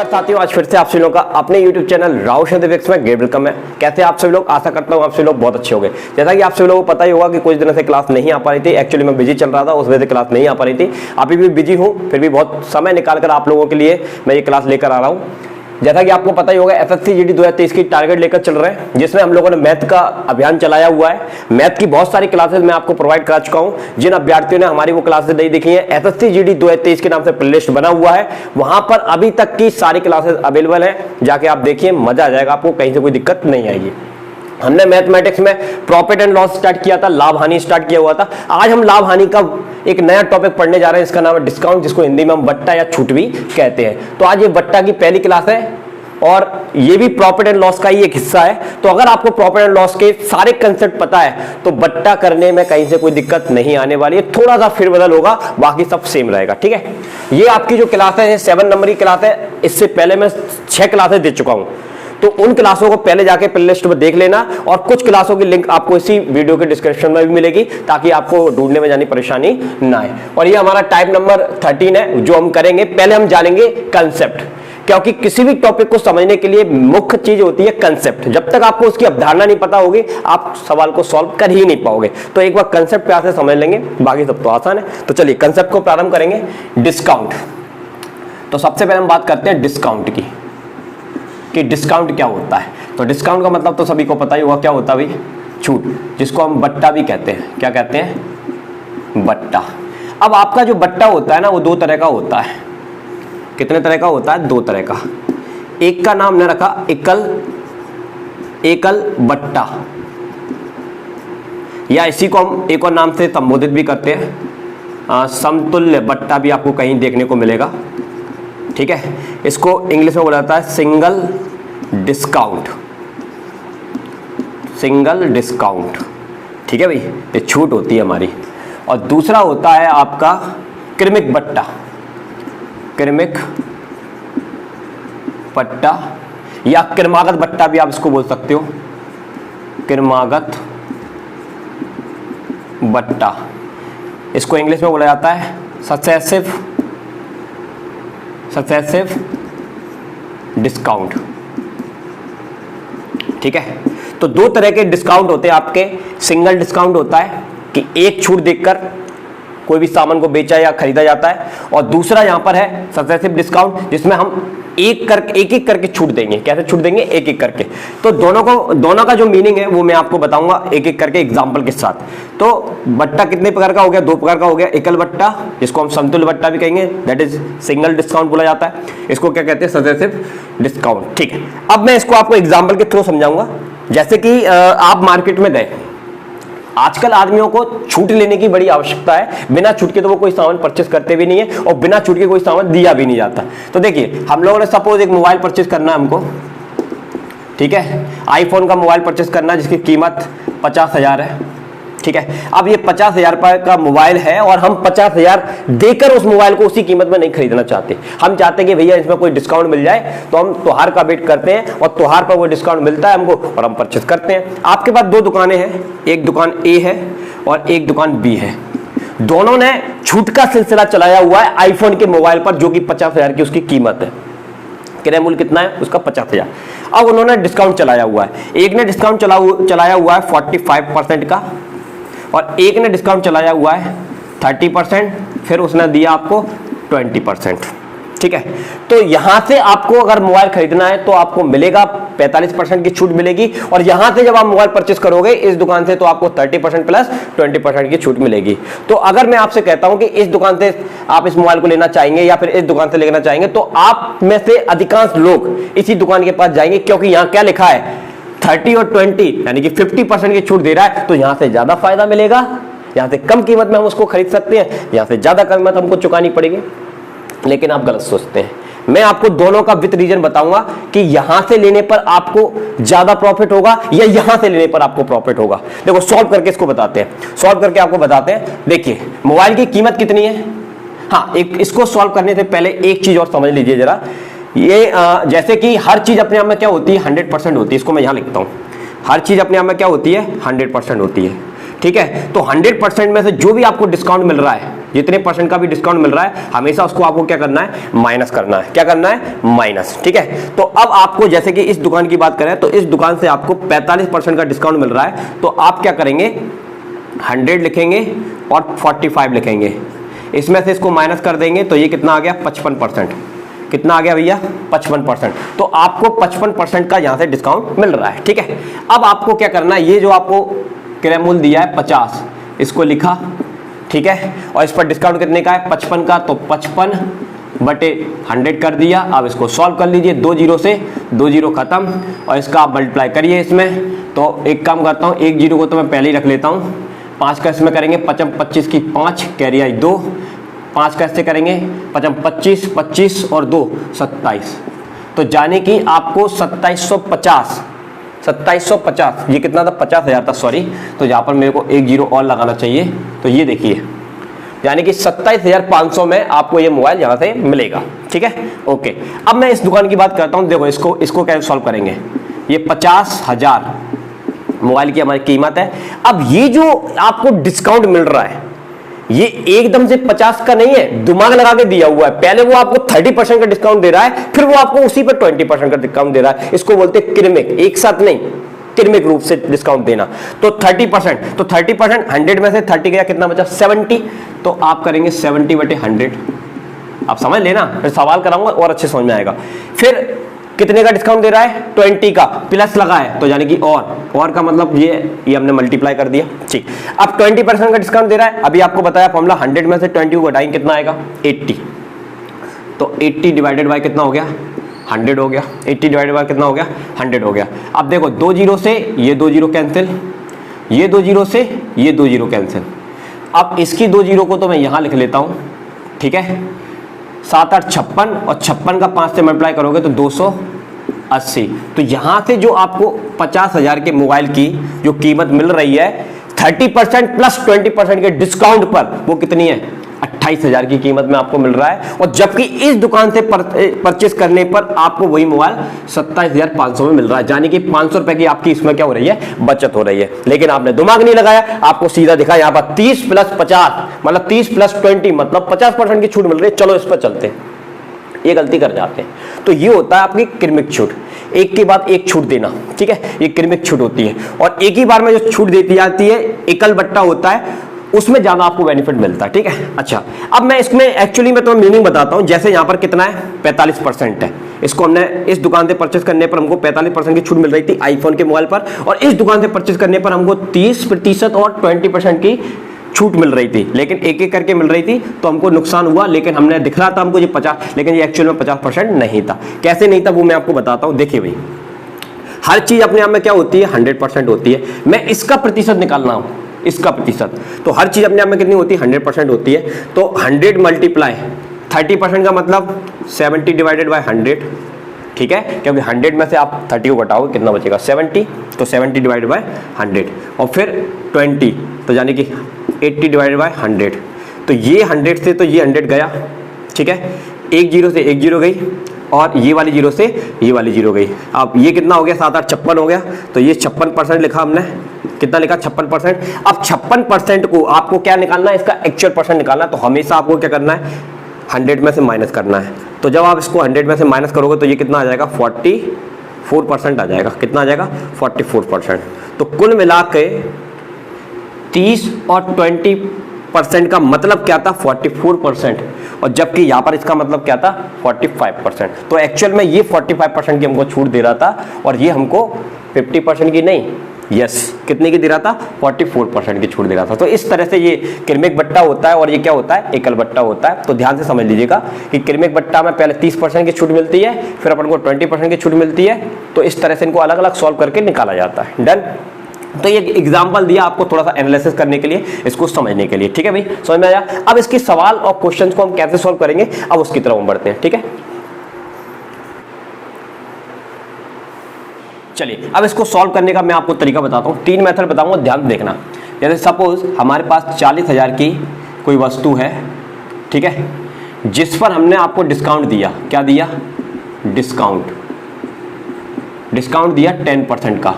नमस्कार साथियों, आज फिर से आप सभी लोगों का अपने YouTube चैनल राव शब्द में वेलकम है। कैसे आप सभी लोग? आशा करता हूँ आप सभी लोग बहुत अच्छे होंगे। जैसा कि आप सभी लोगों को पता ही होगा कि कुछ दिनों से क्लास नहीं आ पा रही थी। एक्चुअली मैं बिजी चल रहा था, उस वजह से क्लास नहीं आ पा रही थी। अभी भी बिजी हूँ, फिर भी बहुत समय निकाल कर आप लोगों के लिए मैं ये क्लास लेकर आ रहा हूँ। जैसा कि आपको पता ही होगा, एसएससी जीडी 2023 की टारगेट लेकर चल रहे हैं, जिसमें हम लोगों ने मैथ का अभियान चलाया हुआ है। मैथ की बहुत सारी क्लासेस मैं आपको प्रोवाइड करा चुका हूं। जिन अभ्यर्थियों ने हमारी वो क्लासेस नहीं देखी है, एसएससी जीडी 2023 के नाम से प्लेलिस्ट बना हुआ है, वहां पर अभी तक की सारी क्लासेस अवेलेबल है। जाके आप देखिए, मजा आ जाएगा आपको, कहीं से कोई दिक्कत नहीं आएगी। हमने मैथमेटिक्स में प्रॉफिट एंड लॉस स्टार्ट किया था, लाभ हानि स्टार्ट किया हुआ था। आज हम लाभ हानि का एक नया टॉपिक पढ़ने जा रहे हैं, इसका नाम है डिस्काउंट, जिसको हिंदी में हम बट्टा या छूट भी कहते हैं। तो आज ये बट्टा की पहली क्लास है और ये भी प्रॉफिट एंड लॉस का ही एक हिस्सा है। तो अगर आपको प्रॉफिट एंड लॉस के सारे कंसेप्ट पता है तो बट्टा करने में कहीं से कोई दिक्कत नहीं आने वाली है। थोड़ा सा फेरबदल होगा, बाकी सब सेम रहेगा। ठीक है, ये आपकी जो क्लास है 7 नंबर की क्लास है। इससे पहले मैं 6 क्लासेस दे चुका हूं, तो उन क्लासों को पहले जाके प्लेलिस्ट में देख लेना, और कुछ क्लासों की लिंक आपको इसी वीडियो के डिस्क्रिप्शन में भी मिलेगी, ताकि आपको ढूंढने में जानी परेशानी ना आए। और ये हमारा टाइप नंबर 13 है जो हम करेंगे। पहले हम जानेंगे कंसेप्ट, क्योंकि किसी भी टॉपिक को समझने के लिए मुख्य चीज होती है कंसेप्ट। जब तक आपको उसकी अवधारणा नहीं पता होगी, आप सवाल को सॉल्व कर ही नहीं पाओगे। तो एक बार कंसेप्ट प्यार से समझ लेंगे, बाकी सब तो आसान है। तो चलिए कंसेप्ट को प्रारंभ करेंगे। डिस्काउंट, तो सबसे पहले हम बात करते हैं डिस्काउंट की, कि डिस्काउंट क्या होता है। तो डिस्काउंट का मतलब तो सभी को पता ही होगा, क्या होता है भाई? छूट, जिसको हम बट्टा भी कहते हैं। क्या कहते हैं? बट्टा। अब आपका जो बट्टा होता है ना, वो 2 तरह का होता है। कितने तरह का होता है? 2 तरह का। एक का नाम ने रखा एकल बट्टा, या इसी को हम एक और नाम से संबोधित भी करते हैं, समतुल्य बट्टा भी आपको कहीं देखने को मिलेगा। ठीक है, इसको इंग्लिश में बोला जाता है सिंगल डिस्काउंट। सिंगल डिस्काउंट, ठीक है भाई, ये छूट होती है हमारी। और दूसरा होता है आपका क्रमिक बट्टा। क्रमिक बट्टा या क्रमागत बट्टा भी आप इसको बोल सकते हो। क्रमागत बट्टा, इसको इंग्लिश में बोला जाता है सक्सेसिव डिस्काउंट। ठीक है, तो 2 तरह के डिस्काउंट होते हैं आपके। सिंगल डिस्काउंट होता है कि एक छूट देकर कोई भी सामान को बेचा या खरीदा जाता है, और दूसरा यहां पर है सक्सेसिव डिस्काउंट, जिसमें हम एक एक करके छूट देंगे। कैसे छूट देंगे? एक एक करके। तो दोनों का जो मीनिंग है वो मैं आपको बताऊंगा एक एक करके एग्जांपल के साथ। तो बट्टा कितने प्रकार का हो गया? 2 प्रकार का हो गया। एकल बट्टा, जिसको हम समतुल्य बट्टा भी कहेंगे, दैट इज सिंगल डिस्काउंट बोला जाता है। इसको क्या कहते हैं? Successive discount. ठीक है, अब मैं इसको आपको एग्जाम्पल के थ्रू समझाऊंगा। जैसे कि आप मार्केट में गए, आजकल आदमियों को छूट लेने की बड़ी आवश्यकता है। बिना छूट के तो वो कोई सामान परचेस करते भी नहीं है, और बिना छूट के कोई सामान दिया भी नहीं जाता। तो देखिए, हम लोगों ने सपोज एक मोबाइल परचेस करना है हमको, ठीक है, आईफोन का मोबाइल परचेस करना है, जिसकी कीमत 50,000 है। ठीक है, अब ये 50,000 रुपए का मोबाइल है, और हम 50,000 देकर उस मोबाइल को उसी कीमत में नहीं खरीदना चाहते। हम चाहते हैं कि भैया इसमें कोई डिस्काउंट मिल जाए, तो हम त्योहार का वेट करते हैं, और त्योहार पर वो डिस्काउंट मिलता है हमको, और हम परचेस करते हैं। आपके पास 2 दुकानें हैं, एक दुकान ए है और एक दुकान बी है। दोनों ने छूट का सिलसिला चलाया हुआ है आईफोन के मोबाइल पर, जो कि 50,000 की उसकी कीमत है। क्रय मूल्य कितना है उसका? 50,000। अब उन्होंने डिस्काउंट चलाया हुआ है। एक ने डिस्काउंट चलाया हुआ है 45% का, और एक ने डिस्काउंट चलाया हुआ है 30%, फिर उसने दिया आपको 20%। ठीक है, तो यहां से आपको अगर मोबाइल खरीदना है तो आपको मिलेगा 45% की छूट मिलेगी, और यहां से जब आप मोबाइल परचेस करोगे इस दुकान से, तो आपको 30% प्लस 20% की छूट मिलेगी। तो अगर मैं आपसे कहता हूं कि इस दुकान से आप इस मोबाइल को लेना चाहेंगे या फिर इस दुकान से लेना चाहेंगे, तो आप में से अधिकांश लोग इसी दुकान के पास जाएंगे, क्योंकि यहां क्या लिखा है? 30 और 20, यानी कि 50% की छूट दे रहा है। तो यहां से ज्यादा फायदा मिलेगा, यहां से कम कीमत में हम उसको खरीद सकते हैं, यहां से ज्यादा कीमत हमको चुकानी पड़ेगी। लेकिन आप गलत सोचते हैं। मैं आपको दोनों का विथ रीजन बताऊंगा कि यहां से लेने पर आपको ज्यादा प्रॉफिट होगा या यहां से लेने पर आपको प्रॉफिट होगा। देखो, सॉल्व करके इसको बताते हैं, सॉल्व करके आपको बताते हैं। देखिए, मोबाइल की कीमत कितनी है? हाँ, इसको सॉल्व करने से पहले एक चीज और समझ लीजिए जरा। ये जैसे कि हर चीज अपने आप में क्या होती है? 100% होती है। इसको मैं यहां लिखता हूं, हर चीज अपने आप में क्या होती है? 100% होती है। ठीक है, तो 100% में से जो भी आपको डिस्काउंट मिल रहा है जितने परसेंट का भी डिस्काउंट मिल रहा है हमेशा उसको आपको क्या करना है, माइनस करना है। क्या करना है, माइनस। ठीक है, तो अब आपको जैसे कि इस दुकान की बात करें तो इस दुकान से आपको 45% का डिस्काउंट मिल रहा है, तो आप क्या करेंगे, 100 लिखेंगे और 45 लिखेंगे, इसमें से इसको माइनस कर देंगे तो ये कितना आ गया, 55%। कितना आ गया भैया, 55%। तो आपको 55% का यहां से डिस्काउंट मिल रहा है। ठीक है, अब आपको क्या करना है, ये जो आपको क्रय मूल्य दिया है 50, इसको लिखा, ठीक है, और इस पर डिस्काउंट कितने का है, 55 का, तो 55/100 कर दिया। अब इसको सॉल्व कर लीजिए, 2 जीरो से 2 जीरो खत्म, और इसका आप मल्टीप्लाई करिए इसमें। तो एक काम करता हूँ, 1 जीरो को तो मैं पहले ही रख लेता हूँ, 5 का इसमें करेंगे, 25 की 5 कैरी आई 2, 5 कैसे करेंगे, 25 25 और 2 27, तो जाने कि आपको 2750, ये कितना था, 50,000 था, सॉरी, तो यहाँ पर मेरे को 1 जीरो और लगाना चाहिए। तो ये देखिए, यानी कि 27,500 में आपको ये मोबाइल यहाँ से मिलेगा। ठीक है, ओके। अब मैं इस दुकान की बात करता हूँ, देखो इसको कैसे सॉल्व करेंगे। ये 50,000 मोबाइल की हमारी कीमत है। अब ये जो आपको डिस्काउंट मिल रहा है ये एकदम से 50 का नहीं है, दिमाग लगा के दिया हुआ है। पहले वो आपको 30% का डिस्काउंट दे रहा है, फिर वो आपको उसी पर 20% का डिस्काउंट दे रहा है। इसको बोलते हैं क्रमिक, एक साथ नहीं, क्रमिक रूप से डिस्काउंट देना। तो 30%, तो 30%, 100 में से 30 गया, कितना बचा, 70। तो आप करेंगे 70/100। आप समझ लेना, फिर सवाल कराऊंगा और अच्छे समझ में आएगा। फिर कितने का डिस्काउंट दे रहा है, 20 का, प्लस लगा है तो यानी कि और का मतलब ये हमने मल्टीप्लाई कर दिया। ठीक, अब 20% का डिस्काउंट दे रहा है। अभी आपको बताया फॉर्मूला, 100 में से 20 को घटाएंगे कितना आएगा, 80। तो 80 डिवाइडेड बाय कितना हो गया, 100 हो गया। 80 डिवाइडेड बाय कितना हो गया, 100 हो गया। अब देखो 2 जीरो से ये 2 जीरो कैंसिल, ये 2 जीरो से ये 2 जीरो कैंसिल। अब इसकी 2 जीरो को तो मैं यहां लिख लेता हूं, ठीक है, 7 8 56, और 56 का 5 से मल्टीप्लाई करोगे तो 280। तो यहां से जो आपको 50,000 के मोबाइल की जो कीमत मिल रही है 30% प्लस 20% के डिस्काउंट पर, वो कितनी है, 28,000 की कीमत में आपको मिल रहा है। और जबकि इस दुकान से परचेस करने पर आपको वही मोबाइल 27,500 में मिल रहा है, यानी कि 500 रुपए की आपकी इसमें क्या हो रही है, बचत हो रही है। लेकिन आपने दिमाग नहीं लगाया, आपको सीधा दिखा यहाँ पर 30 + 50 मतलब 30 + 20 मतलब 50% की छूट मिल रही है, चलो इस पर चलते हैं। ये गलती कर जाते हैं। तो ये होता है आपकी क्रमिक छूट, एक के बाद एक छूट देना। ठीक है, ये क्रमिक छूट होती है। और एक ही बार में जो छूट देती जाती है, एकल बट्टा होता है, उसमें ज्यादा आपको बेनिफिट मिलता है। ठीक है, अच्छा, अब मैं इसमें एक्चुअली मैं तुम्हें मीनिंग बताता हूं। जैसे यहां पर कितना है, 45% है। इसको हमने इस दुकान से परचेस करने पर हमको 45% की छूट मिल रही थी आईफोन के मोबाइल पर, और इस दुकान से परचेस करने पर हमको 30% और 20% की छूट मिल रही थी, लेकिन एक एक करके मिल रही थी, तो हमको नुकसान हुआ। लेकिन हमने दिख रहा था हमको ये 50, लेकिन ये एक्चुअल में 50% नहीं था। कैसे नहीं था वो मैं आपको बताता हूं। देखिए भाई, हर चीज अपने आप में क्या होती है, 100% होती है। मैं इसका प्रतिशत निकालना हूं, इसका प्रतिशत, तो हर चीज अपने आप में कितनी होती है, 100% होती है। तो 100 मल्टीप्लाई 30% का मतलब 70 डिवाइडेड बाय 100। ठीक है, क्योंकि 100 में से आप 30 को घटाओगे कितना बचेगा, 70। तो 70 डिवाइडेड बाय 100, और फिर 20, तो यानी कि 80 डिवाइडेड बाय 100। तो ये 100 से तो ये 100 गया। ठीक है, एक जीरो से एक जीरो गई, और ये वाली जीरो से ये वाली जीरो गई। अब ये कितना हो गया, 7 8 56 हो गया। तो ये 56% लिखा हमने, कितना लिखा, 56%। अब 56% को आपको क्या निकालना है, इसका एक्चुअल परसेंट निकालना है। तो हमेशा आपको क्या करना है, 100 में से माइनस करना है। तो जब आप इसको 100 में से माइनस करोगे तो ये कितना आ जाएगा, 44% आ जाएगा। कितना आ जाएगा, 44%। तो कुल मिला के 30 और 20% का मतलब क्या था, 44%, और जबकि यहाँ पर इसका मतलब क्या था, 45%। तो एक्चुअल में ये 45% की हमको छूट दे रहा था, और ये हमको 50% की नहीं, यस, कितने की दे रहा था, 44% की छूट दे रहा था। तो इस तरह से ये क्रमिक बट्टा होता है, और ये क्या होता है, एकल बट्टा होता है। तो ध्यान से समझ लीजिएगा कि क्रमिक बट्टा में पहले 30% की छूट मिलती है, फिर अपन को 20% की छूट मिलती है। तो इस तरह से इनको अलग अलग सॉल्व करके निकाला जाता है। डन। तो ये एग्जांपल दिया आपको थोड़ा सा एनालिसिस करने के लिए, इसको समझने के लिए। ठीक है भाई, समझ में आया। अब इसके सवाल और क्वेश्चंस को हम कैसे सॉल्व करेंगे, अब उसकी तरफ हम बढ़ते हैं। ठीक है, चलिए अब इसको सॉल्व करने का मैं आपको तरीका बताता हूँ। 3 मेथड बताऊंगा, ध्यान देखना। जैसे सपोज हमारे पास 40,000 की कोई वस्तु है, ठीक है, जिस पर हमने आपको डिस्काउंट दिया। क्या दिया, डिस्काउंट दिया 10% का।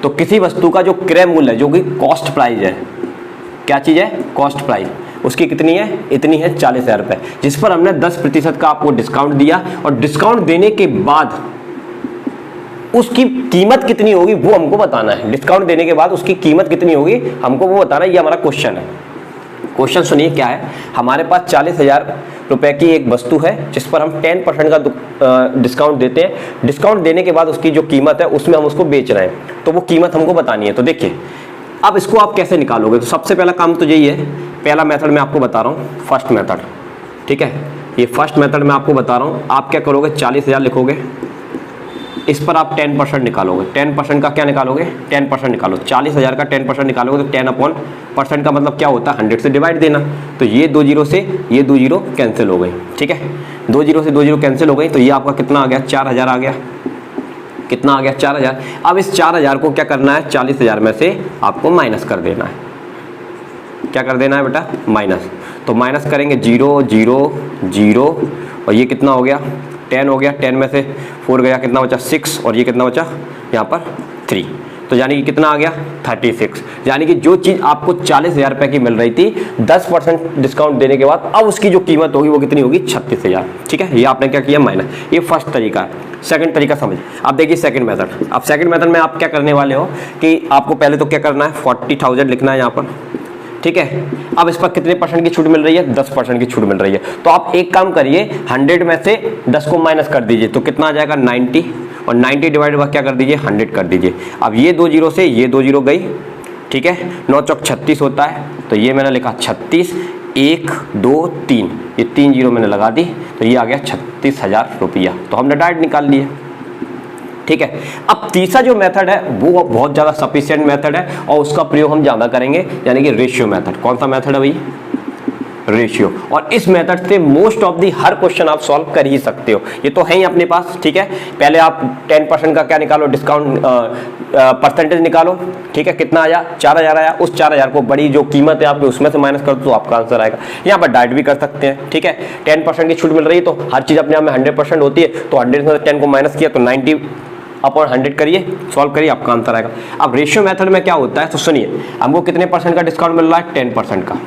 तो किसी वस्तु का जो क्रय मूल्य है, जो कि कॉस्ट प्राइस है, क्या चीज है, कॉस्ट प्राइस, उसकी कितनी है, इतनी है 40,000 रुपये, जिस पर हमने 10% का आपको डिस्काउंट दिया, और डिस्काउंट देने के बाद उसकी कीमत कितनी होगी वो हमको बताना है। डिस्काउंट देने के बाद उसकी कीमत कितनी होगी हमको वो बताना है, ये हमारा क्वेश्चन है। क्वेश्चन सुनिए क्या है, हमारे पास 40,000 रुपए की एक वस्तु है जिस पर हम 10% का डिस्काउंट देते हैं। डिस्काउंट देने के बाद उसकी जो कीमत है उसमें हम उसको बेच रहे हैं, तो वो कीमत हमको बतानी है। तो देखिए अब इसको आप कैसे निकालोगे, तो सबसे पहला काम तो यही है, पहला मेथड मैं आपको बता रहा हूँ, फर्स्ट मेथड, ठीक है, ये फर्स्ट मेथड मैं आपको बता रहा हूँ। आप क्या करोगे, 40,000 लिखोगे, इस पर आप 10% निकालोगे। 10% का क्या निकालोगे, 10% निकालो। 40,000 का 10% निकालोगे तो 10% का मतलब क्या होता है, 100 से डिवाइड देना। तो ये 2 जीरो से ये 2 जीरो कैंसिल हो गई, ठीक है, 2 जीरो से 2 जीरो कैंसिल हो गई, तो ये आपका कितना आ गया, 4,000 आ गया। कितना आ गया, 4,000। अब इस 4,000 को क्या करना है, 40,000 में से आपको माइनस कर देना है। क्या कर देना है बेटा, माइनस। तो माइनस करेंगे 0 0 0, और ये कितना हो गया, 10 हो गया। 10 में से 4 गया, कितना बचा, 6, और ये कितना बचा यहाँ पर 3, तो यानी कि कितना आ गया, 36। यानी कि जो चीज़ आपको 40,000 रुपये की मिल रही थी, 10% डिस्काउंट देने के बाद अब उसकी जो कीमत होगी वो कितनी होगी, 36,000। ठीक है, ये आपने क्या किया, माइनस। ये फर्स्ट तरीका है। सेकंड तरीका समझ। अब देखिए सेकंड मेथड। अब सेकंड मेथड में आप क्या करने वाले हो कि आपको पहले तो क्या करना है, 40,000 लिखना है यहाँ पर, ठीक है। अब इस पर कितने परसेंट की छूट मिल रही है, 10% की छूट मिल रही है। तो आप एक काम करिए, 100 में से 10 को माइनस कर दीजिए, तो कितना आ जाएगा, 90, और 90 डिवाइड बाय क्या कर दीजिए, 100 कर दीजिए। अब ये 2 जीरो से ये 2 जीरो गई, ठीक है, 9 चौक 36 होता है, तो ये मैंने लिखा 36, 1 2 3, ये 3 जीरो मैंने लगा दी, तो ये आ गया 36,000 रुपया। तो हमने डायरेक्ट निकाल लिए, ठीक है। अब तीसरा जो मेथड है वो बहुत ज़्यादा सफिशिएंट मेथड है और उसका प्रयोग हम ज़्यादा करेंगे, यानी कि रेशियो मेथड। कौन सा मेथड है भाई, रेशियो। और इस मेथड से most of the her question आप सॉल्व कर ही सकते हो, ये तो है ही अपने पास, ठीक है। पहले आप 10% का क्या निकालो, डिस्काउंट परसेंटेज निकालो, ठीक है, कितना आया, 4,000 आया। उस 4,000 को बड़ी जो कीमत है आपकी उसमें से माइनस कर दो तो आपका आंसर आएगा। यहाँ पर डाइट भी कर सकते हैं, ठीक है। 10% की छूट मिल रही है तो हर चीज़ अपने आप में 100% होती है, तो 100 में 10 को माइनस किया तो 90 अपॉन 100 करिए, सॉल्व करिए, आपका आंसर आएगा। अब रेशियो मेथड में क्या होता है, तो सुनिए, हमको कितने परसेंट का डिस्काउंट मिल रहा है, 10% का।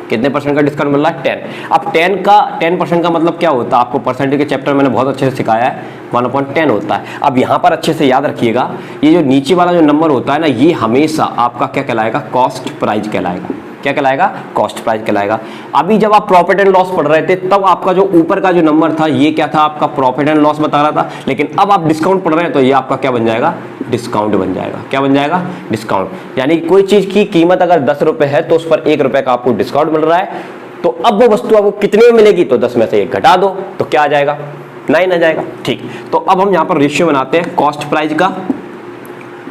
कितने परसेंट का डिस्काउंट मिल रहा है, 10। अब 10% का मतलब क्या होता है, आपको परसेंटेज के चैप्टर मैंने बहुत अच्छे से सिखाया है, 1/10 होता है। अब यहाँ पर अच्छे से याद रखिएगा, ये जो नीचे वाला जो नंबर होता है ना, ये हमेशा आपका क्या कहलाएगा, कॉस्ट प्राइस कहलाएगा। क्या कहलाएगा, कॉस्ट प्राइस कहलाएगा। अभी जब आप प्रॉफिट एंड लॉस पढ़ रहे थे तब आपका जो ऊपर का जो नंबर था ये क्या था, आपका प्रॉफिट एंड लॉस बता रहा था, लेकिन अब आप डिस्काउंट पढ़ रहे हैं तो ये आपका क्या बन जाएगा, डिस्काउंट बन जाएगा। क्या बन जाएगा, डिस्काउंट। यानी कोई चीज की कीमत अगर 10 रुपए है तो उस पर 1 रुपए का आपको डिस्काउंट मिल रहा है, तो अब वो वस्तु आपको कितने में मिलेगी, तो 10 में से 1 घटा दो तो क्या आ जाएगा, 9 आ जाएगा। ठीक, तो अब हम यहाँ पर रेशियो बनाते हैं कॉस्ट प्राइस का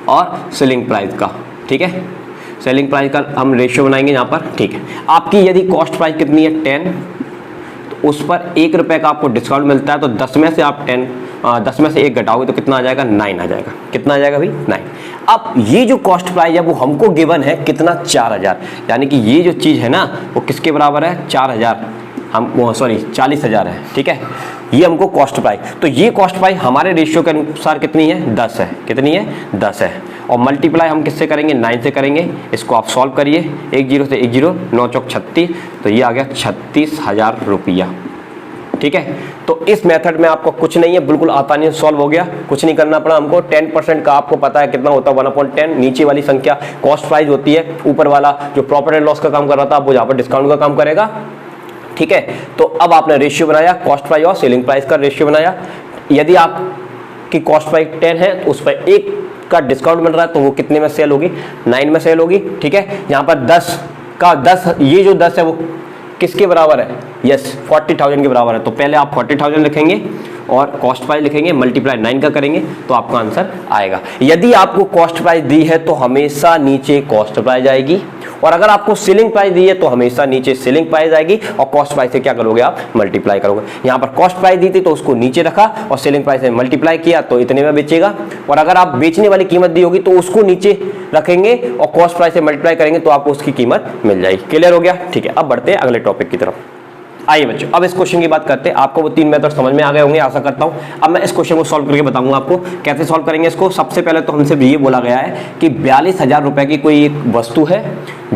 और सेलिंग प्राइस का, ठीक है। सेलिंग प्राइस का हम रेशियो बनाएंगे यहाँ पर, ठीक है। आपकी यदि कॉस्ट प्राइस कितनी है, 10, तो उस पर 1 रुपए का आपको डिस्काउंट मिलता है, तो 10 में से आप 10 में से 1 घटाओगे तो कितना आ जाएगा, 9 आ जाएगा। कितना आ जाएगा भाई, 9। अब ये जो कॉस्ट प्राइस है वो हमको गिवन है कितना, 4,000, यानी कि ये जो चीज़ है ना वो किसके बराबर है, 4,000, हम सॉरी 40,000 है, ठीक है। ये हमको कॉस्ट प्राइस, तो ये कॉस्ट प्राइस हमारे रेशियो के अनुसार कितनी है, 10 है। कितनी है, 10 है। और मल्टीप्लाई हम किससे करेंगे, 9 से करेंगे। इसको आप सॉल्व करिए, 1 जीरो से 1 जीरो, 9 चौक 36, तो ये आ गया 36,000 रुपया, ठीक है। तो इस मेथड में आपको कुछ नहीं है, बिल्कुल आसानी से सॉल्व हो गया, कुछ नहीं करना पड़ा हमको। 10% का आपको पता है कितना होता है, 1/10। नीचे वाली संख्या कॉस्ट प्राइस होती है, ऊपर वाला जो प्रॉफिट एंड लॉस का काम कर रहा था वो यहाँ पर डिस्काउंट का काम करेगा, ठीक है। तो अब आपने रेशियो बनाया, कॉस्ट प्राइस और सेलिंग प्राइस का रेशियो बनाया। यदि आपकी कॉस्ट प्राइस 10 है तो उस पर 1 का डिस्काउंट मिल रहा है, तो वो कितने में सेल होगी, 9 में सेल होगी, ठीक है। यहाँ पर 10 का 10, ये जो 10 है वो किसके बराबर है, यस 40,000 के बराबर है। तो पहले आप 40,000 लिखेंगे और कॉस्ट प्राइस लिखेंगे, मल्टीप्लाई 9 का करेंगे तो आपका आंसर आएगा। यदि आपको कॉस्ट प्राइस दी है तो हमेशा नीचे कॉस्ट प्राइस आएगी, और अगर आपको सेलिंग प्राइस दी है तो हमेशा नीचे सेलिंग प्राइस आएगी, और कॉस्ट प्राइस से क्या करोगे, आप मल्टीप्लाई करोगे। यहाँ पर कॉस्ट प्राइस दी थी तो उसको नीचे रखा और सेलिंग प्राइस से मल्टीप्लाई किया तो इतने में बेचेगा, और अगर आप बेचने वाली कीमत दी होगी तो उसको नीचे रखेंगे और कॉस्ट प्राइस से मल्टीप्लाई करेंगे तो आपको उसकी कीमत मिल जाएगी। क्लियर हो गया, ठीक है। अब बढ़ते हैं अगले टॉपिक की तरफ। आइए बच्चों, अब इस क्वेश्चन की बात करते हैं। आपको वो 3 मेथड समझ में आ गए होंगे, आशा करता हूं। अब मैं इस क्वेश्चन को सॉल्व करके बताऊंगा आपको कैसे सॉल्व करेंगे इसको। सबसे पहले तो हमसे ये बोला गया है कि 42,000 रुपए की कोई एक वस्तु है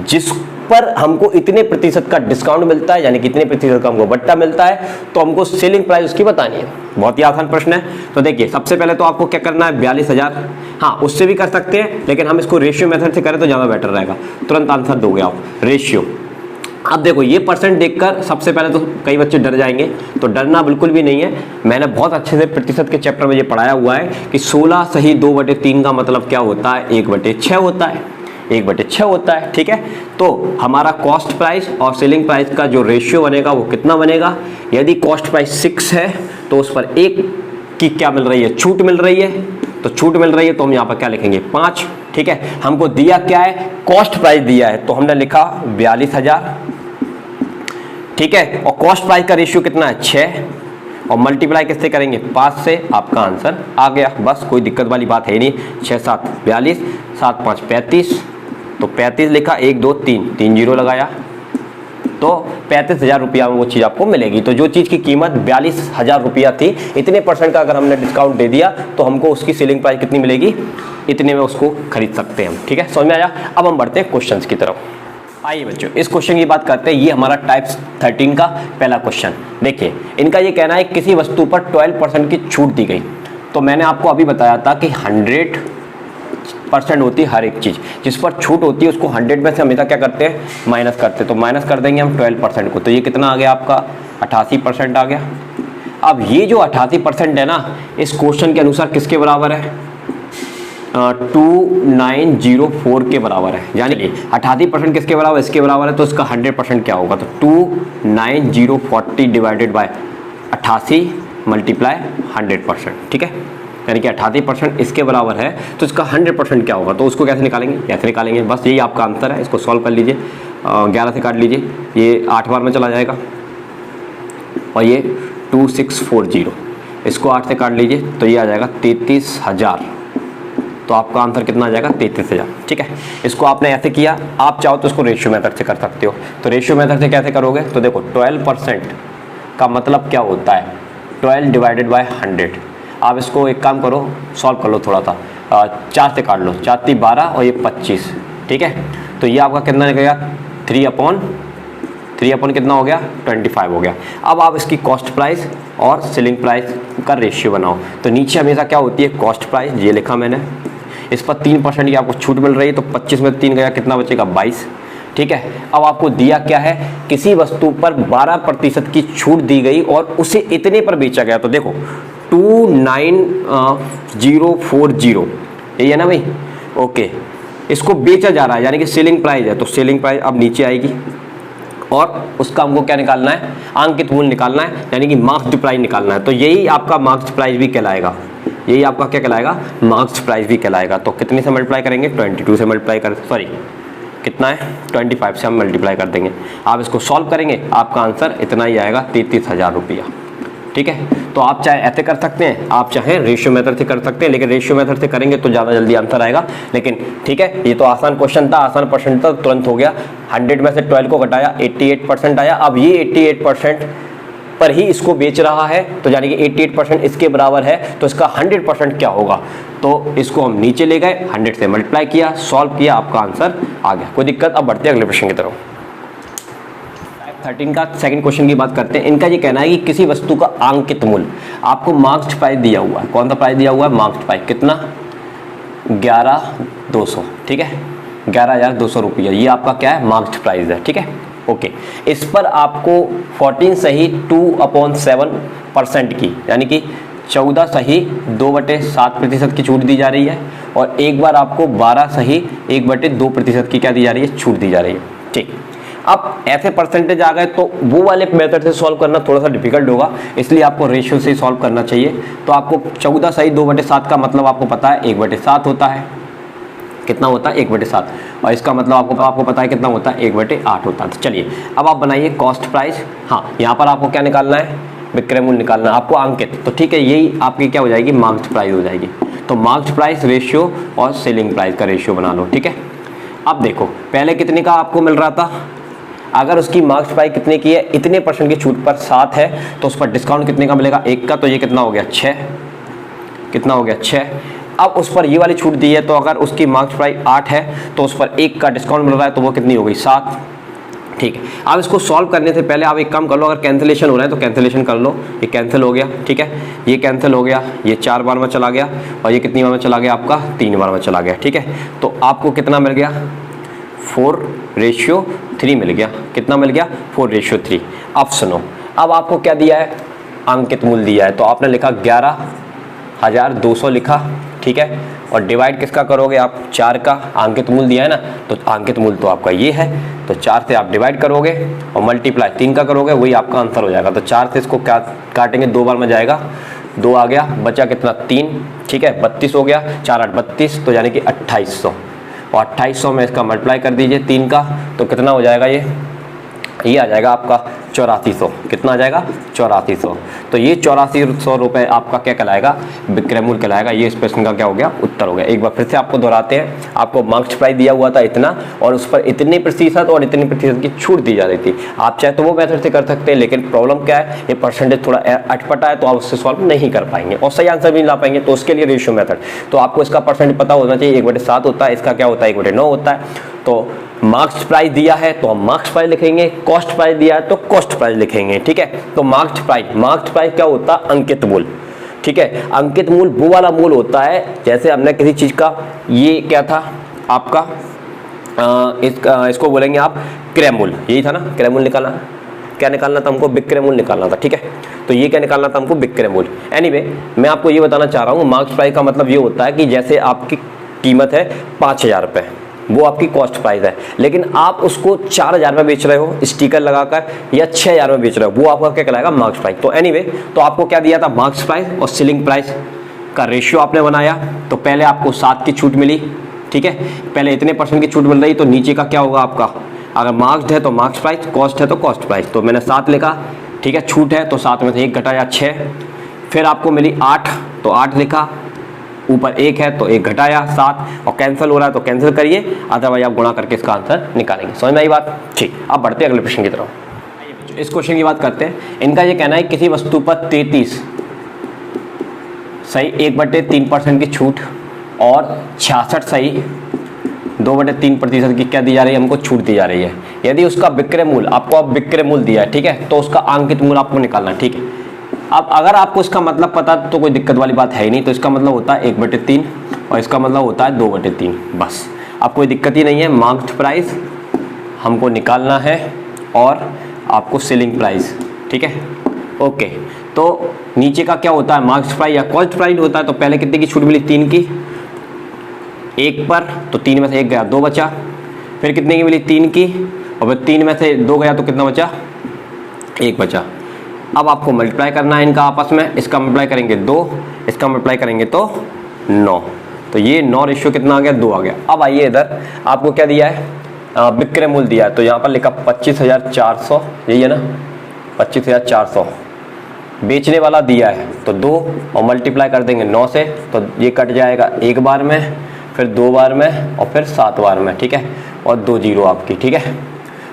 जिस पर हमको इतने प्रतिशत का डिस्काउंट मिलता है, यानी कि इतने प्रतिशत का हमको बट्टा मिलता है, तो हमको सेलिंग प्राइस उसकी बतानी है। बहुत ही आसान प्रश्न है। तो देखिए सबसे पहले तो आपको क्या करना है, 42,000, हाँ उससे भी कर सकते हैं, लेकिन हम इसको रेशियो मेथड से करें तो ज़्यादा बेटर रहेगा। तुरंत आंसर दोगे आप, रेशियो। अब देखो ये परसेंट देखकर सबसे पहले तो कई बच्चे डर जाएंगे, तो डरना बिल्कुल भी नहीं है। मैंने बहुत अच्छे से प्रतिशत के चैप्टर में ये पढ़ाया हुआ है कि 16 सही 2/3 का मतलब क्या होता है, 1/6 होता है, 1/6 होता है। ठीक है, तो हमारा कॉस्ट प्राइस और सेलिंग प्राइस का जो रेशियो बनेगा वो कितना बनेगा, यदि कॉस्ट प्राइस 6 है तो उस पर 1 की क्या मिल रही है, छूट मिल रही है, तो छूट मिल रही है तो हम यहाँ पर क्या लिखेंगे, 5। ठीक है, हमको दिया क्या है, कॉस्ट प्राइस दिया है, तो हमने लिखा 42,000। ठीक है, और कॉस्ट प्राइस का रेशियो कितना है, 6, और मल्टीप्लाई किससे करेंगे, 5 से, आपका आंसर आ गया। बस कोई दिक्कत वाली बात है नहीं। 6 7 42, 7 5 35, तो 35 लिखा, 1 2 3 3 जीरो लगाया, तो 35,000 रुपया में वो चीज़ आपको मिलेगी। तो जो चीज़ की कीमत 42,000 रुपया थी, इतने परसेंट का अगर हमने डिस्काउंट दे दिया तो हमको उसकी सेलिंग प्राइस कितनी मिलेगी, इतने में उसको खरीद सकते हैं हम। ठीक है, समझ में आया। अब हम बढ़ते हैं क्वेश्चंस की तरफ। आइए बच्चों इस क्वेश्चन की बात करते हैं। ये हमारा टाइप 13 का पहला क्वेश्चन। देखिए इनका ये कहना है किसी वस्तु पर 12% की छूट दी गई। तो मैंने आपको अभी बताया था कि 100% होती है हर एक चीज़, जिस पर छूट होती है उसको 100 में से हमेशा क्या करते हैं, माइनस करते हैं। तो माइनस कर देंगे हम 12% को, तो ये कितना आ गया आपका, 88% आ गया। अब ये जो 88% है ना, इस क्वेश्चन के अनुसार किसके बराबर है, 2904 के बराबर है। यानी कि 88% किसके बराबर, इसके बराबर है, तो इसका 100% क्या होगा, तो 29040 डिवाइडेड बाय 88 मल्टीप्लाई 100%। ठीक है, यानी कि 88% इसके बराबर है, तो इसका 100% क्या होगा, तो उसको कैसे निकालेंगे, कैसे निकालेंगे, बस यही आपका आंसर है। इसको सॉल्व कर लीजिए, 11 से काट लीजिए, ये 8 बार में चला जाएगा, और ये 2640, इसको 8 से काट लीजिए तो ये आ जाएगा 33,000। तो आपका आंसर कितना आ जाएगा, 33,000। ठीक है, इसको आपने ऐसे किया, आप चाहो तो इसको रेशियो मेथड से कर सकते हो। तो रेशियो मेथड से कैसे करोगे, तो देखो 12% का मतलब क्या होता है, 12 डिवाइडेड बाय 100। आप इसको एक काम करो, सॉल्व कर लो थोड़ा सा, 4 से काट लो, 4 3 12 और ये 25। ठीक है, तो ये आपका कितना निकलेगा, 3/3 कितना हो गया, 25 हो गया। अब आप इसकी कॉस्ट प्राइस और सेलिंग प्राइस का रेशियो बनाओ। तो नीचे हमेशा क्या होती है, कॉस्ट प्राइस, ये लिखा मैंने, इस पर 3% की आपको छूट मिल रही है, तो 25 में 3 गया, कितना बचेगा, 22। ठीक है, अब आपको दिया क्या है, किसी वस्तु पर 12% की छूट दी गई और उसे इतने पर बेचा गया। तो देखो 29040, यही है ना भाई, ओके, इसको बेचा जा रहा है, यानी कि सेलिंग प्राइस है, तो सेलिंग प्राइस अब नीचे आएगी, और उसका हमको क्या निकालना है, अंकित मूल्य निकालना है, यानी कि मार्क्स्ड प्राइस निकालना है। तो यही आपका मार्क्स्ड प्राइस भी कहलाएगा, यही आपका क्या कहलाएगा, मार्क्स्ड प्राइस भी कहलाएगा। तो कितने से मल्टीप्लाई करेंगे, 22 से मल्टीप्लाई कर, सॉरी कितना है, 25 से हम मल्टीप्लाई कर देंगे। आप इसको सॉल्व करेंगे, आपका आंसर इतना ही आएगा, 33,000 रुपया। ठीक है, तो आप चाहे ऐसे कर सकते हैं, आप चाहे रेशियो मेथड से कर सकते हैं, लेकिन रेशियो मेथड से करेंगे तो ज़्यादा जल्दी आंसर आएगा। लेकिन ठीक है, ये तो आसान क्वेश्चन था, आसान परसेंट था, तुरंत हो गया। 100 में से 12 को घटाया, 88% आया। अब ये 88% पर ही इसको बेच रहा है, तो यानी कि 88% इसके बराबर है, तो इसका 100% क्या होगा, तो इसको हम नीचे ले गए, 100 से मल्टीप्लाई किया, सॉल्व किया, आपका आंसर आ गया। कोई दिक्कत। अब बढ़ते हैं अगले प्रश्न की तरफ। 13 का सेकंड क्वेश्चन की बात करते हैं। इनका ये कहना है कि किसी वस्तु का अंकित मूल्य, आपको मार्क्स्ड प्राइस दिया हुआ है, कौन सा प्राइस दिया हुआ है, मार्क्स्ड प्राइस, कितना, 11,200। ठीक है, 11,200 रुपया, ये आपका क्या है, मार्क्स्ड प्राइस है। ठीक है, ओके, इस पर आपको 14 सही 2/7% की, यानी कि 14 सही 2/7% की छूट दी जा रही है, और एक बार आपको 12 सही 1/2% की क्या दी जा रही है, छूट दी जा रही है। ठीक, अब ऐसे परसेंटेज आ गए तो वो वाले मेथड से सॉल्व करना थोड़ा सा डिफिकल्ट होगा, इसलिए आपको रेशियो से सॉल्व करना चाहिए। तो आपको 14 सही 2/7 का मतलब आपको पता है 1/7 होता है, कितना होता है, 1/7, और इसका मतलब आपको पता है कितना होता है, 1/8 होता है। तो चलिए अब आप बनाइए कॉस्ट प्राइस। हाँ, यहाँ पर आपको क्या निकालना है, विक्रय मूल्य निकालना है आपको, अंकित। तो ठीक है, यही आपकी क्या हो जाएगी, मार्क्स्ड प्राइस हो जाएगी। तो मार्क्स्ड प्राइस रेशियो और सेलिंग प्राइस का रेशियो बना लो। ठीक है, अब देखो पहले कितने का आपको मिल रहा था, अगर उसकी मार्क्स प्राइस कितने की है, इतने % की छूट पर 7 है, तो उस पर डिस्काउंट कितने का मिलेगा, 1 का, तो ये कितना हो गया, 6, कितना हो गया, 6। अब उस पर ये वाली छूट दी है, तो अगर उसकी मार्क्स प्राइस 8 है तो उस पर 1 का डिस्काउंट मिल रहा है, तो वो कितनी हो गई, 7। ठीक है। अब इसको सॉल्व करने से पहले आप एक काम कर लो, अगर कैंसिलेशन हो रहा है तो कैंसिलेशन कर लो। ये कैंसिल हो गया, ठीक है, ये कैंसिल हो गया, ये 4 बार में चला गया और ये कितनी बार में चला गया आपका 3 बार में चला गया, ठीक है। तो आपको कितना मिल गया 4:3 मिल गया। कितना मिल गया 4:3। अब सुनो, अब आपको क्या दिया है, अंकित मूल्य दिया है, तो आपने लिखा 11,200 लिखा, ठीक है, और डिवाइड किसका करोगे आप 4 का, अंकित मूल्य दिया है ना, तो अंकित मूल्य तो आपका ये है, तो 4 से आप डिवाइड करोगे और मल्टीप्लाई 3 का करोगे, वही आपका आंसर हो जाएगा। तो 4 से इसको क्या काटेंगे, 2 बार में जाएगा, 2 आ गया, बचा कितना 3, ठीक है, 32 हो गया, 4 8 32, तो यानी कि 2800, और 2800 में इसका मल्टीप्लाई कर दीजिए 3 का, तो कितना हो जाएगा, ये आ जाएगा आपका 8400। कितना आ जाएगा 8400। तो ये 8400 रुपये आपका क्या कहलाएगा, विक्रय मूल्य कहलाएगा। ये इस प्रश्न का क्या हो गया, उत्तर हो गया। एक बार फिर से आपको दोहराते हैं, आपको मार्क्स प्राइस दिया हुआ था इतना और उस पर इतने प्रतिशत और इतने प्रतिशत की छूट दी जा रही थी। आप चाहे तो वो मेथड से कर सकते हैं, लेकिन प्रॉब्लम क्या है, ये परसेंटेज थोड़ा अटपटा है, तो आप उससे सॉल्व नहीं कर पाएंगे और सही आंसर भी नहीं ला पाएंगे। तो उसके लिए रेशियो मेथड, तो आपको इसका परसेंटेज पता होना चाहिए, 1/7 होता है, इसका क्या होता है 1/9 होता है। तो मार्क्स प्राइस दिया है तो हम मार्क्स प्राइस लिखेंगे, कॉस्ट प्राइस दिया है तो कॉस्ट प्राइस लिखेंगे, ठीक है। तो मार्क्स प्राइस क्या होता है, अंकित मूल्य, ठीक है। अंकित मूल्य वो वाला मूल्य होता है, जैसे हमने किसी चीज का, ये क्या था आपका, इसको बोलेंगे आप क्रय मूल्य, यही था ना, क्रय मूल्य निकालना, क्या निकालना था हमको, विक्रय मूल्य निकालना था, ठीक है। तो ये क्या निकालना था हमको, विक्रय मूल्य। एनीवे, मैं आपको ये बताना चाह रहा हूँ, मार्क्स प्राइस का मतलब ये होता है कि जैसे आपकी कीमत है 5000 रुपये, वो आपकी कॉस्ट प्राइस है, लेकिन आप उसको 4000 में बेच रहे हो स्टिकर लगाकर या 6000 में बेच रहे हो, वो आपका क्या कहलाएगा, मार्क्स प्राइस। तो एनीवे, तो आपको क्या दिया था, मार्क्स प्राइस और सेलिंग प्राइस का रेशियो आपने बनाया। तो पहले आपको 7 की छूट मिली, ठीक है, पहले इतने % की छूट मिल रही, तो नीचे का क्या होगा आपका, अगर मार्क्स है तो मार्क्स प्राइस, कॉस्ट है तो कॉस्ट प्राइस। तो मैंने 7 लिखा, ठीक है, छूट है तो 7 में से 1 घटाया 6, फिर आपको मिली 8 तो 8 लिखा, ऊपर 1 है तो 1 घटाया 7, और कैंसिल हो रहा है तो कैंसिल करिए, अदरवाइज आप गुणा करके इसका आंसर निकालेंगे। समझ में आई बात, ठीक। अब बढ़ते हैं अगले प्रश्न की तरफ। इस क्वेश्चन की बात करते हैं। इनका ये कहना है किसी वस्तु पर 33 सही 1/3% की छूट और 66 सही 2/3% की क्या दी जा रही है, हमको छूट दी जा रही है। यदि उसका विक्रय मूल्य, आपको अब विक्रय मूल्य दिया है, ठीक है, तो उसका अंकित मूल्य आपको निकालना है, ठीक है। अब अगर आपको इसका मतलब पता तो कोई दिक्कत वाली बात है ही नहीं। तो इसका मतलब होता है 1/3 और इसका मतलब होता है 2/3, बस। अब कोई दिक्कत ही नहीं है। मार्क्स प्राइस हमको निकालना है और आपको सेलिंग प्राइस, ठीक है, ओके। तो नीचे का क्या होता है, मार्क्स प्राइस या कॉस्ट प्राइस होता है। तो पहले कितने की छूट मिली, 3 की, 1 पर, तो 3 में से 1 गया 2 बचा, फिर कितने की मिली 3 की, और फिर 3 में से 2 गया तो कितना बचा, 1 बचा। अब आपको मल्टीप्लाई करना है इनका आपस में, इसका मल्टीप्लाई करेंगे 2, इसका मल्टीप्लाई करेंगे तो 9, तो ये 9 रेशियो कितना आ गया, 2 आ गया। अब आइए इधर, आपको क्या दिया है, विक्रय मूल्य दिया है, तो यहाँ पर लिखा 25,400, यही है ना, 25,400। बेचने वाला दिया है तो 2 और मल्टीप्लाई कर देंगे 9 से, तो ये कट जाएगा 1 बार में, फिर 2 बार में और फिर 7 बार में, ठीक है, और 2 जीरो आपकी, ठीक है।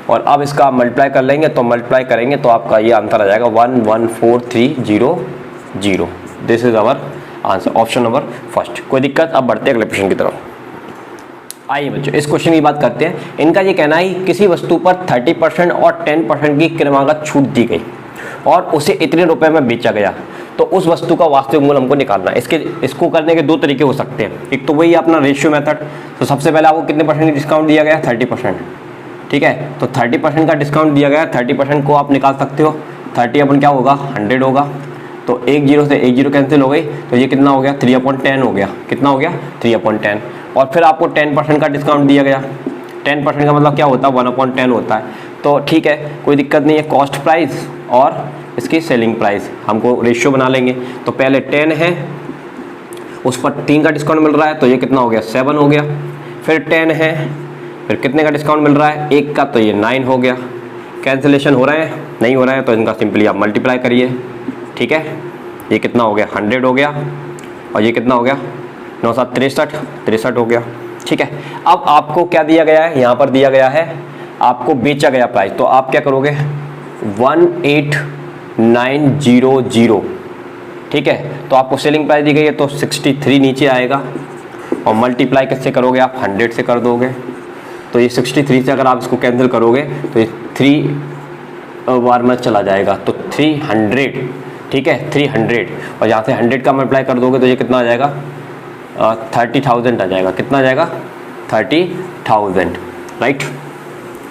और अब इसका मल्टीप्लाई कर लेंगे, तो मल्टीप्लाई करेंगे तो आपका ये आंसर आ जाएगा 114,300। This is our answer, option number first. कोई दिक्कत। अब बढ़ते हैं अगले प्रश्न की तरफ। आइए बच्चों, इस क्वेश्चन की बात करते हैं। इनका ये कहना है किसी वस्तु पर 30% और 10% की क्रमागत छूट दी गई और उसे इतने रुपए में बेचा गया, तो उस वस्तु का वास्तविक मूल्य हमको निकालना है। इसको करने के 2 तरीके हो सकते हैं। एक तो वही अपना रेशियो मेथड। तो सबसे पहले आपको कितने % डिस्काउंट दिया गया, 30%, ठीक है। तो 30% का डिस्काउंट दिया गया, 30% को आप निकाल सकते हो। 30 अपन क्या होगा, 100 होगा, तो 1 0 से 1 0 कैंसिल हो गई, तो ये कितना हो गया, 3/10 हो गया। कितना हो गया, 3/10। और फिर आपको 10% का डिस्काउंट दिया गया। 10% का मतलब क्या होता है, 1/10 होता है। तो ठीक है, कोई दिक्कत नहीं है। कॉस्ट प्राइस और इसकी सेलिंग प्राइस हमको रेशियो बना लेंगे। तो पहले 10 है, उस पर 3 का डिस्काउंट मिल रहा है, तो ये कितना हो गया, 7 हो गया। फिर 10 है, फिर कितने का डिस्काउंट मिल रहा है, 1 का, तो ये 9 हो गया। कैंसिलेशन हो रहे हैं, नहीं हो रहा है, तो इनका सिंपली आप मल्टीप्लाई करिए, ठीक है। ये कितना हो गया, 100 हो गया, और ये कितना हो गया, 9 7 63 हो गया, ठीक है। अब आपको क्या दिया गया है, यहाँ पर दिया गया है आपको बेचा गया प्राइस, तो आप क्या करोगे, 18900, ठीक है। तो आपको सेलिंग प्राइस दी गई है, तो 63 नीचे आएगा, और मल्टीप्लाई किससे करोगे आप, 100 से कर दोगे, तो ये 63 से अगर आप इसको कैंसिल करोगे तो ये 3 बार में चला जाएगा, तो 300, ठीक है 300, और यहाँ से 100 का मल्टीप्लाई कर दोगे तो ये कितना आ जाएगा 30,000 आ जाएगा। कितना आ जाएगा 30,000, राइट।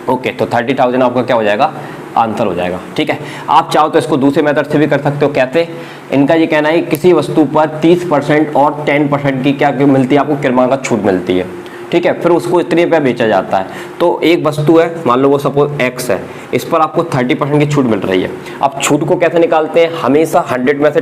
ओके, तो 30,000 आपका क्या हो जाएगा, आंसर हो जाएगा। ठीक है, आप चाहो तो इसको दूसरे मेथड से भी कर सकते हो। कैसे, इनका ये कहना है किसी वस्तु पर 30% और 10% की क्या मिलती है, आपको क्रमागत छूट मिलती है। ठीक है, फिर उसको इतने पे बेचा जाता है। तो एक वस्तु है, मान लो वो सपोज एक्स है, इस पर आपको 30% की छूट मिल रही है। अब छूट को कैसे निकालते हैं, हमेशा 100 में से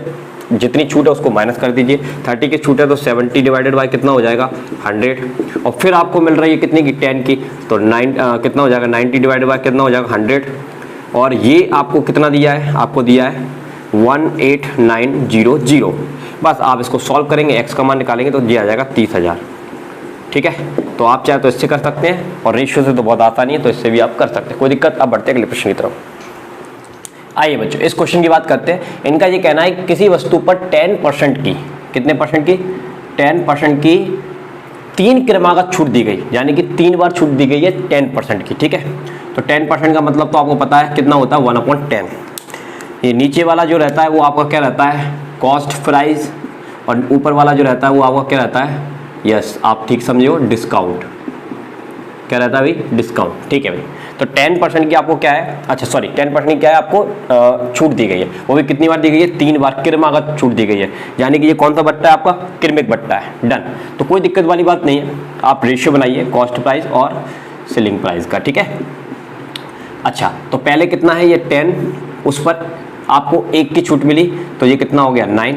जितनी छूट है उसको माइनस कर दीजिए। 30 की छूट है तो 70 डिवाइडेड बाय कितना हो जाएगा 100, और फिर आपको मिल रही है कितनी की 10 की, तो 9 कितना हो जाएगा 90 डिवाइडेड बाय कितना हो जाएगा 100, और ये आपको कितना दिया है, आपको दिया है 18900। बस आप इसको सॉल्व करेंगे, एक्स का मान निकालेंगे तो ये आ जाएगा 30,000। ठीक है, तो आप चाहे तो इससे कर सकते हैं, और रेशियो से तो बहुत आसानी है, तो इससे भी आप कर सकते हैं, कोई दिक्कत। अब बढ़ते हैं अगले प्रश्न की तरफ। आइए बच्चों, इस क्वेश्चन की बात करते हैं। इनका ये कहना है कि किसी वस्तु पर 10% की, कितने परसेंट की, 10% की 3 क्रमागत छूट दी गई, यानी कि 3 बार छूट दी गई है 10% की। ठीक है, तो 10% का मतलब तो आपको पता है कितना होता है 1/10। ये नीचे वाला जो रहता है वो आपका क्या रहता है, कॉस्ट प्राइस, और ऊपर वाला जो रहता है वो आपका क्या रहता है, यस आप ठीक समझो, डिस्काउंट। क्या रहता है भाई, डिस्काउंट। ठीक है भाई, तो 10% की आपको क्या है, अच्छा सॉरी 10% की क्या है, आपको छूट दी गई है, वो भी कितनी बार दी गई है, 3 बार क्रमागत छूट दी गई है, यानी कि ये कौन सा बट्टा है आपका, क्रमिक बट्टा है। डन, तो कोई दिक्कत वाली बात नहीं है, आप रेशियो बनाइए कॉस्ट प्राइस और सेलिंग प्राइस का। ठीक है, अच्छा तो पहले कितना है ये 10, उस पर आपको 1 की छूट मिली, तो ये कितना हो गया 9।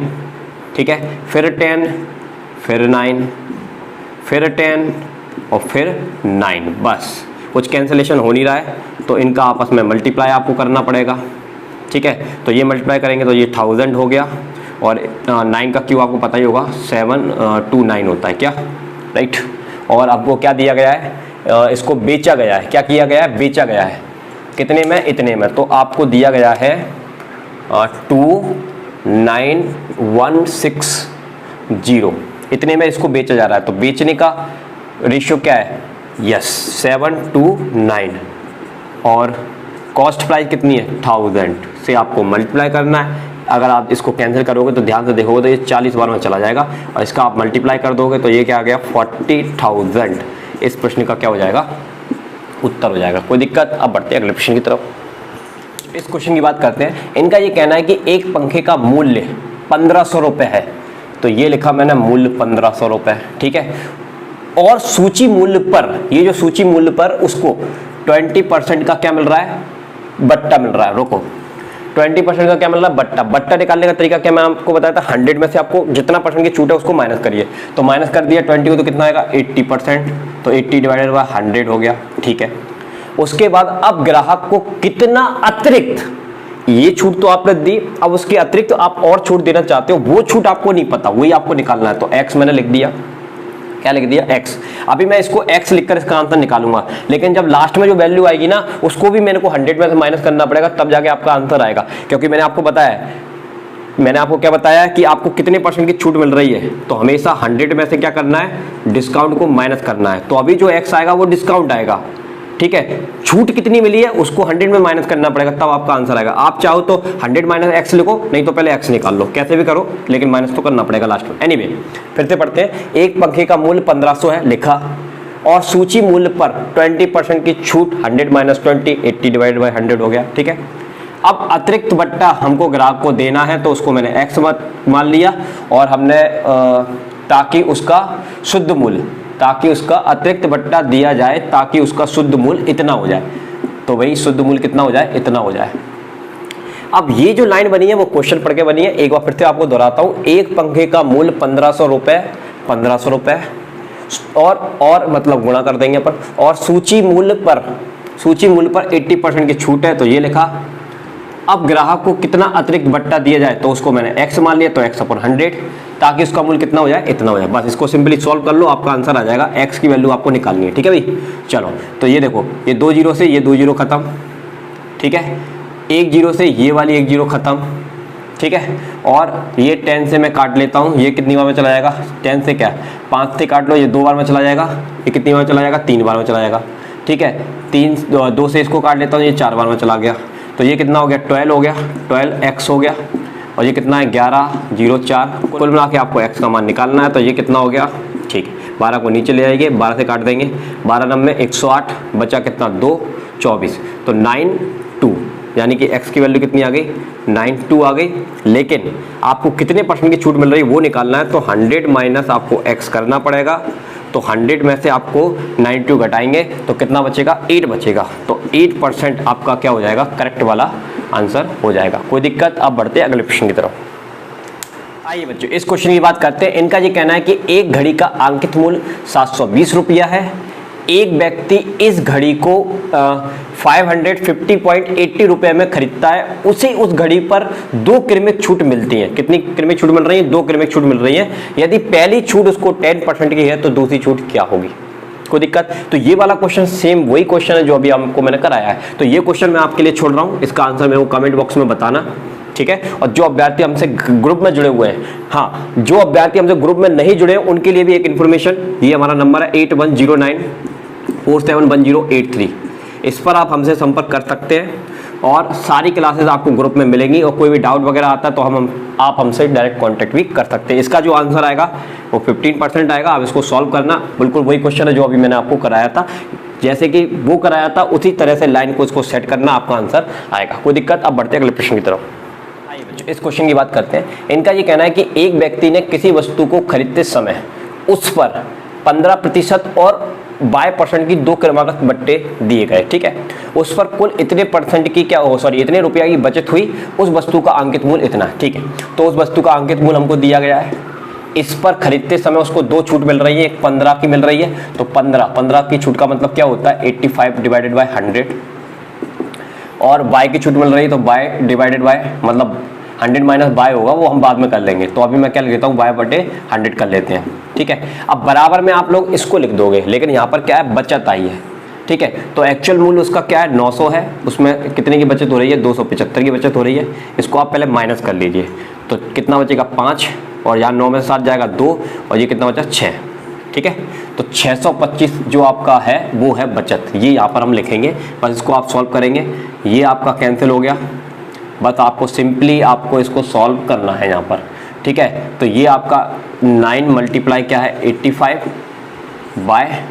ठीक है, फिर 10, फिर 9, फिर 10 और फिर 9, बस कुछ कैंसिलेशन हो नहीं रहा है, तो इनका आपस में मल्टीप्लाई आपको करना पड़ेगा। ठीक है, तो ये मल्टीप्लाई करेंगे तो ये 1000 हो गया, और 9 का क्यू आपको पता ही होगा 729 होता है क्या, राइट। और आपको क्या दिया गया है, इसको बेचा गया है, क्या किया गया है, बेचा गया है, कितने में, इतने में, तो आपको दिया गया है 29160, इतने में इसको बेचा जा रहा है। तो बेचने का रेशियो क्या है, यस 729, और कॉस्ट प्राइस कितनी है 1000 से आपको मल्टीप्लाई करना है। अगर आप इसको कैंसिल करोगे तो ध्यान से देखोगे तो ये 40 बार में चला जाएगा, और इसका आप मल्टीप्लाई कर दोगे तो ये क्या आ गया 40,000। इस प्रश्न का क्या हो जाएगा, उत्तर हो जाएगा। कोई दिक्कत। अब बढ़ते हैं अगले प्रश्न की तरफ। इस क्वेश्चन की बात करते हैं। इनका ये कहना है कि एक पंखे का मूल्य 1500 रुपये है, तो ये लिखा मैंने मूल्य 1500 रुपये। ठीक है, और सूची मूल्य पर, ये जो सूची मूल्य पर उसको 20% का क्या मिल रहा है, बट्टा मिल रहा है। रोको, 20% का क्या मिल रहा है, बट्टा। बट्टा निकालने का तरीका क्या मैं आपको बताया था, 100 में से आपको जितना परसेंट की छूट है उसको माइनस करिए, तो माइनस कर दिया 20 को तो कितना आएगा 80%, तो 80 डिवाइडेड बाय 100 हो गया। ठीक है, उसके बाद अब ग्राहक को कितना अतिरिक्त, ये छूट तो आपने दी, अब उसके अतिरिक्त आप और छूट देना चाहते हो, वो छूट आपको नहीं पता, वही आपको निकालना है। तो x मैंने लिख दिया, क्या लिख दिया x। अभी मैं इसको x लिखकर इसका आंसर निकालूंगा, लेकिन जब लास्ट में जो वैल्यू आएगी ना उसको भी मेरे को 100 में से माइनस करना पड़ेगा, तब जाके आपका आंसर आएगा। क्योंकि मैंने आपको बताया, मैंने आपको क्या बताया कि आपको कितने परसेंट की छूट मिल रही है, तो हमेशा 100 में से क्या करना है, डिस्काउंट को माइनस करना है। तो अभी जो x आएगा वो डिस्काउंट आएगा। ठीक है, छूट कितनी मिली है उसको 100 में माइनस करना पड़ेगा, तब आपका आंसर आएगा। आप चाहो तो 100 माइनस x लिखो, नहीं तो पहले x निकाल लो, कैसे भी करो, लेकिन माइनस तो करना पड़ेगा लास्ट में। एनीवे, फिर से पढ़ते हैं। एक पंखे का मूल्य 1500 है लिखा, और सूची मूल्य पर 20% की छूट 100 माइनस 20, 80 डिवाइडेड बाय 100 हो गया। ठीक है, अब अतिरिक्त बट्टा हमको ग्राहक को देना है, तो उसको मैंने x मान लिया, और हमने ताकि उसका शुद्ध मूल्य, ताकि उसका अतिरिक्त बट्टा दिया जाए, ताकि उसका शुद्ध मूल्य इतना हो जाए, तो वही शुद्ध मूल्य कितना हो जाए, इतना हो जाए। अब ये जो लाइन बनी है वो क्वेश्चन पढ़ के बनी है, एक बार फिर से आपको दोहराता हूं। एक पंखे का मूल्य 1500 रुपये, 1500 रुपये, और मतलब गुणा कर देंगे पर, और सूची मूल्य पर 80% की छूट है, तो ये लिखा। अब ग्राहक को कितना अतिरिक्त बट्टा दिया जाए, तो उसको मैंने x मान लिया, तो x/100, ताकि उसका मूल्य कितना हो जाए, इतना हो जाए। बस इसको सिंपली सॉल्व कर लो, आपका आंसर आ जाएगा। x की वैल्यू आपको निकालनी है। ठीक है भाई, चलो तो ये देखो, ये 2 जीरो से ये 2 जीरो खत्म। ठीक है, 1 जीरो से ये वाली 1 जीरो खत्म। ठीक है, और ये 10 से मैं काट लेता हूँ, ये कितनी बार में चला जाएगा, 10 से क्या 5 से काट लो, ये 2 बार में चला जाएगा, ये कितनी बार में चला जाएगा, 3 बार में चला जाएगा। ठीक है, 2 से इसको काट लेता हूँ, ये 4 बार में चला गया, तो ये कितना हो गया 12 हो गया, 12x हो गया, और ये कितना है 1104। कुल मिला के आपको x का मान निकालना है, तो ये कितना हो गया, ठीक है 12 को नीचे ले आएंगे, 12 से काट देंगे, 12 नंबर 108, बचा कितना 2, 24, तो 92, यानी कि x की वैल्यू कितनी आ गई 92 आ गई। लेकिन आपको कितने परसेंट की छूट मिल रही है वो निकालना है, तो 100 माइनस आपको x करना पड़ेगा, तो 100 में से आपको 92 घटाएंगे तो कितना बचेगा 8 बचेगा, तो 8% आपका क्या हो जाएगा करेक्ट वाला आंसर हो जाएगा। कोई दिक्कत। अब बढ़ते हैं अगले प्रश्न की तरफ। आइए बच्चों इस क्वेश्चन की बात करते हैं। इनका ये कहना है कि एक घड़ी का अंकित मूल्य 720 रुपया है, एक व्यक्ति इस घड़ी को 550.80 रुपए में खरीदता है, उसे उस घड़ी पर 2 क्रमिक छूट मिलती है। कितनी क्रमिक छूट मिल रही है 2 क्रमिक छूट मिल रही है। यदि पहली छूट उसको 10% की है तो दूसरी छूट क्या होगी। कोई दिक्कत। तो ये वाला क्वेश्चन सेम वही क्वेश्चन है जो अभी आपको मैंने कराया है, तो ये क्वेश्चन मैं आपके लिए छोड़ रहा हूँ, इसका आंसर मेरे को कमेंट बॉक्स में बताना, ठीक है। और जो अभ्यर्थी हमसे ग्रुप में जुड़े हुए हैं, हाँ जो अभ्यर्थी हमसे ग्रुप में नहीं जुड़े हैं उनके लिए भी एक इन्फॉर्मेशन, ये हमारा नंबर है 8109471083, इस पर आप हमसे संपर्क कर सकते हैं और सारी क्लासेस आपको ग्रुप में मिलेंगी, और कोई भी डाउट वगैरह आता है तो आप हमसे डायरेक्ट कांटेक्ट भी कर सकते हैं। इसका जो आंसर आएगा वो 15% आएगा, आप इसको सॉल्व करना, बिल्कुल वही क्वेश्चन है जो अभी मैंने आपको कराया था, जैसे कि वो कराया था उसी तरह से लाइन को इसको सेट करना, आपका आंसर आएगा। कोई दिक्कत। अब बढ़ते हैं अगले प्रश्न की तरफ। आइए बच्चों इस क्वेश्चन की बात करते हैं। इनका ये कहना है कि एक व्यक्ति ने किसी वस्तु को खरीदते समय उस पर 15% और 22% की 2 क्रमागत बट्टे दिए गए, ठीक है। उस पर कुल इतने परसेंट की इतने रुपया की बचत हुई, उस वस्तु का अंकित मूल्य इतना, ठीक है। तो उस वस्तु का अंकित मूल्य हमको दिया गया है, इस पर खरीदते समय उसको 2 छूट मिल रही है, एक 15 की मिल रही है, तो 15 की छूट का मतलब क्या होता है 85 डिवाइडेड बाय 100, और बाय की छूट मिल रही है तो बाय डिवाइडेड बाय मतलब 100 माइनस बाय होगा, वो हम बाद में कर लेंगे, तो अभी मैं क्या लिख देता हूँ बाय बटे 100 कर लेते हैं, ठीक है। अब बराबर में आप लोग इसको लिख दोगे, लेकिन यहाँ पर क्या है बचत आई है, ठीक है। तो एक्चुअल मूल्य उसका क्या है 900 है, उसमें कितने की बचत हो रही है 275 की बचत हो रही है। इसको आप पहले माइनस कर लीजिए, तो कितना बचेगा 5, और यहाँ 9 में 7 जाएगा 2, और ये कितना बचा 6, ठीक है। तो 625 जो आपका है वो है बचत, ये यहाँ पर हम लिखेंगे, बस इसको आप सॉल्व करेंगे, ये आपका कैंसिल हो गया, बस आपको सिंपली आपको इसको सॉल्व करना है यहाँ पर, ठीक है। तो ये आपका 9 मल्टीप्लाई क्या है 85 बाय,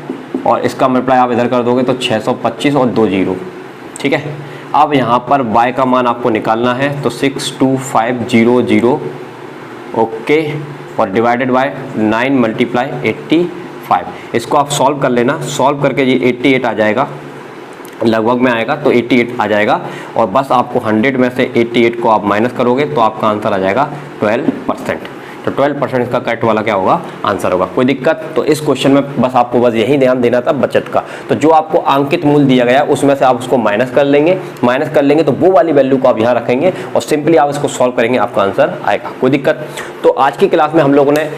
और इसका मल्टीप्लाई आप इधर कर दोगे तो 625 और 2 जीरो, ठीक है। अब यहाँ पर y का मान आपको निकालना है, तो 62500, ओके, और डिवाइडेड बाय 9 मल्टीप्लाई 85, इसको आप सॉल्व कर लेना, सॉल्व करके ये 88 आ जाएगा, लगभग में आएगा, तो 88 आ जाएगा, और बस आपको 100 में से 88 को आप माइनस करोगे तो आपका आंसर आ जाएगा 12%। तो 12% इसका करेक्ट वाला क्या होगा आंसर होगा। कोई दिक्कत। तो इस क्वेश्चन में बस आपको बस यही ध्यान देना था बचत का, तो जो आपको अंकित मूल्य दिया गया है उसमें से आप उसको माइनस कर लेंगे तो वो वाली वैल्यू को आप यहाँ रखेंगे और सिंपली आप इसको सॉल्व करेंगे, आपका आंसर आएगा। कोई दिक्कत। तो आज की क्लास में हम लोगों ने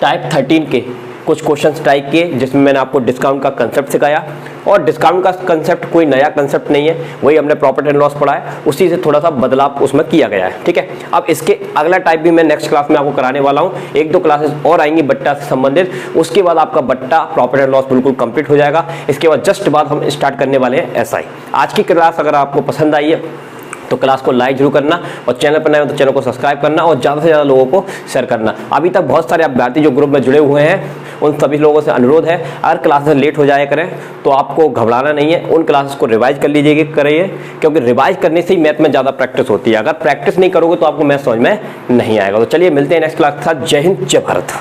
टाइप 13 के कुछ क्वेश्चंस ट्राई किए, जिसमें मैंने आपको डिस्काउंट का कंसेप्ट सिखाया, और डिस्काउंट का कंसेप्ट कोई नया कंसेप्ट नहीं है, वही हमने प्रॉफिट एंड लॉस पढ़ा है, उसी से थोड़ा सा बदलाव उसमें किया गया है, ठीक है। अब इसके अगला टाइप भी मैं नेक्स्ट क्लास में आपको कराने वाला हूँ, 1-2 क्लासेस और आएंगी बट्टा से संबंधित, उसके बाद आपका बट्टा प्रॉफिट एंड लॉस बिल्कुल कंप्लीट हो जाएगा। इसके बाद जस्ट बाद हम स्टार्ट करने वाले हैं SI। आज की क्लास अगर आपको पसंद आई है तो क्लास को लाइक जरूर करना, और चैनल पर नए हो तो चैनल को सब्सक्राइब करना, और ज़्यादा से ज़्यादा लोगों को शेयर करना। अभी तक बहुत सारे अभ्यर्थी जो ग्रुप में जुड़े हुए हैं उन सभी लोगों से अनुरोध है, अगर क्लासेस लेट हो जाया करें तो आपको घबराना नहीं है, उन क्लासेस को रिवाइज कर लीजिए करिए, क्योंकि रिवाइज करने से ही मैथ में ज़्यादा प्रैक्टिस होती है। अगर प्रैक्टिस नहीं करोगे तो आपको मैथ समझ में नहीं आएगा। तो चलिए मिलते हैं नेक्स्ट क्लास के साथ। जय हिंद, जय भारत।